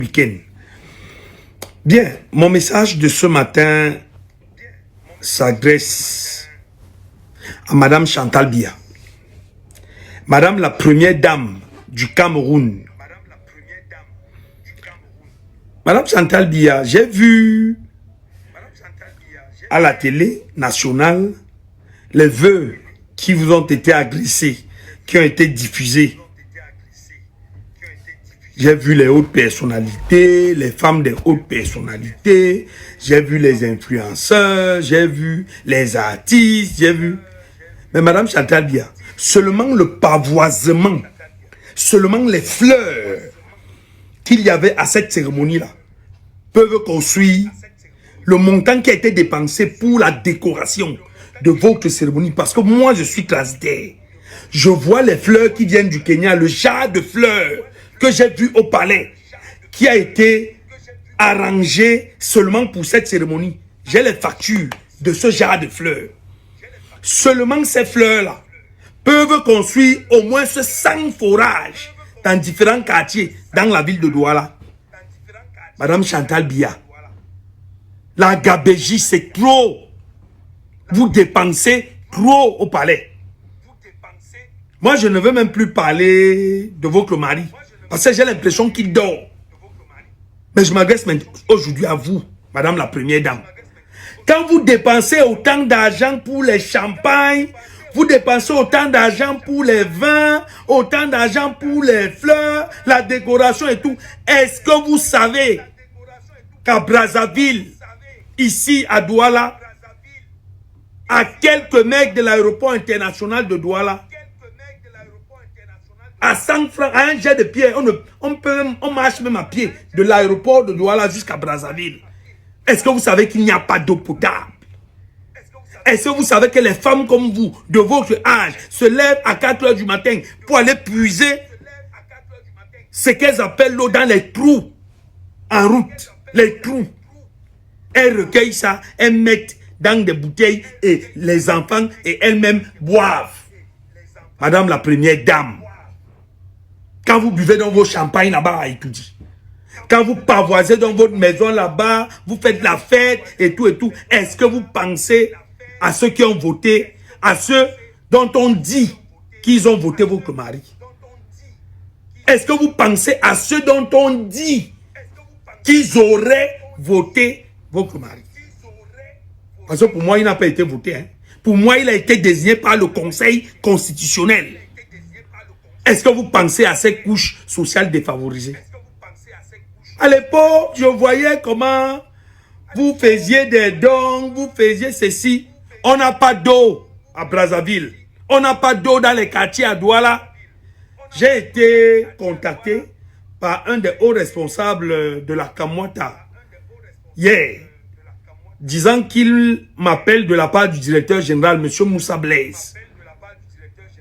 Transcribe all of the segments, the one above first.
week-end. Bien, mon message de ce matin s'adresse à Madame Chantal Biya. Madame la première dame du Cameroun. Madame Chantal Biya, j'ai vu à la télé nationale les vœux qui vous ont été agressés, qui ont été diffusés. J'ai vu les hautes personnalités, les femmes des hautes personnalités, j'ai vu les influenceurs, j'ai vu les artistes, j'ai vu... Mais Madame Chantal Biya, seulement le pavoisement, seulement les fleurs qu'il y avait à cette cérémonie-là peuvent construire le montant qui a été dépensé pour la décoration de votre cérémonie. Parce que moi, je suis transitaire. Je vois les fleurs qui viennent du Kenya, le jar de fleurs que j'ai vu au palais, qui a été arrangé seulement pour cette cérémonie. J'ai les factures de ce jar de fleurs. Seulement ces fleurs-là peuvent construire au moins 100 forages dans différents quartiers dans la ville de Douala. Madame Chantal Biya, la gabégie, c'est trop. Vous dépensez trop au palais. Moi, je ne veux même plus parler de votre mari. Parce que j'ai l'impression qu'il dort. Mais je m'adresse aujourd'hui à vous, Madame la première dame. Quand vous dépensez autant d'argent pour les champagnes, vous dépensez autant d'argent pour les vins, autant d'argent pour les fleurs, la décoration et tout, est-ce que vous savez qu'à Brazzaville, ici à Douala, à quelques mètres de l'aéroport international de Douala, à 100 francs, à un jet de pied, on marche même à pied de l'aéroport de Douala jusqu'à Brazzaville. Est-ce que vous savez qu'il n'y a pas d'eau potable? Est-ce que vous savez que les femmes comme vous, de votre âge, se lèvent à 4 heures du matin pour aller puiser ce qu'elles appellent l'eau dans les trous en route? Les trous. Elles recueillent ça, elles mettent dans des bouteilles et les enfants et elles-mêmes boivent. Madame la première dame, quand vous buvez dans vos champagnes là-bas à Itoudi, quand vous pavoisez dans votre maison là-bas, vous faites la fête et tout, est-ce que vous pensez à ceux qui ont voté, à ceux dont on dit qu'ils ont voté votre mari? Est-ce que vous pensez à ceux dont on dit qu'ils auraient voté votre mari? Parce que pour moi, il n'a pas été voté. Hein. Pour moi, il a été désigné par le Conseil constitutionnel. Est-ce que vous pensez à ces couches sociales défavorisées? À l'époque, je voyais comment vous faisiez des dons, vous faisiez ceci. On n'a pas d'eau à Brazzaville. On n'a pas d'eau dans les quartiers à Douala. J'ai été contacté par un des hauts responsables de la Kamwata hier, disant qu'il m'appelle de la part du directeur général, M. Moussa Blaise.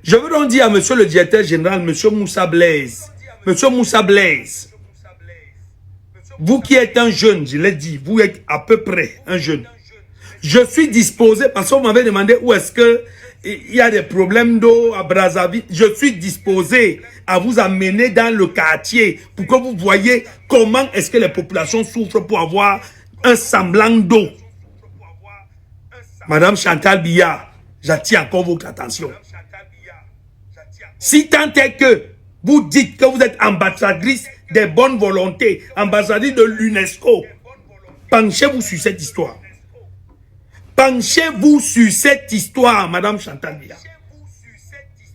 Je veux donc dire à M. le directeur général, M. Moussa Blaise, vous qui êtes un jeune, je l'ai dit, vous êtes à peu près un jeune. Je suis disposé, parce qu'on m'avait demandé où est-ce que il y a des problèmes d'eau à Brazzaville. Je suis disposé à vous amener dans le quartier pour que vous voyez comment est-ce que les populations souffrent pour avoir un semblant d'eau. Madame Chantal Biya, j'attire encore votre attention. Si tant est que vous dites que vous êtes ambassadrice des bonnes volontés, ambassadrice de l'UNESCO, penchez-vous sur cette histoire. Penchez-vous sur cette histoire, Madame Chantal Biya.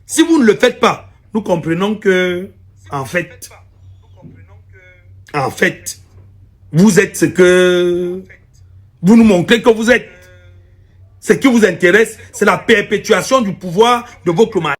Si vous ne le faites pas, nous comprenons que, en fait, vous êtes ce que vous nous montrez que vous êtes. Ce qui vous intéresse, c'est la perpétuation du pouvoir de votre mari.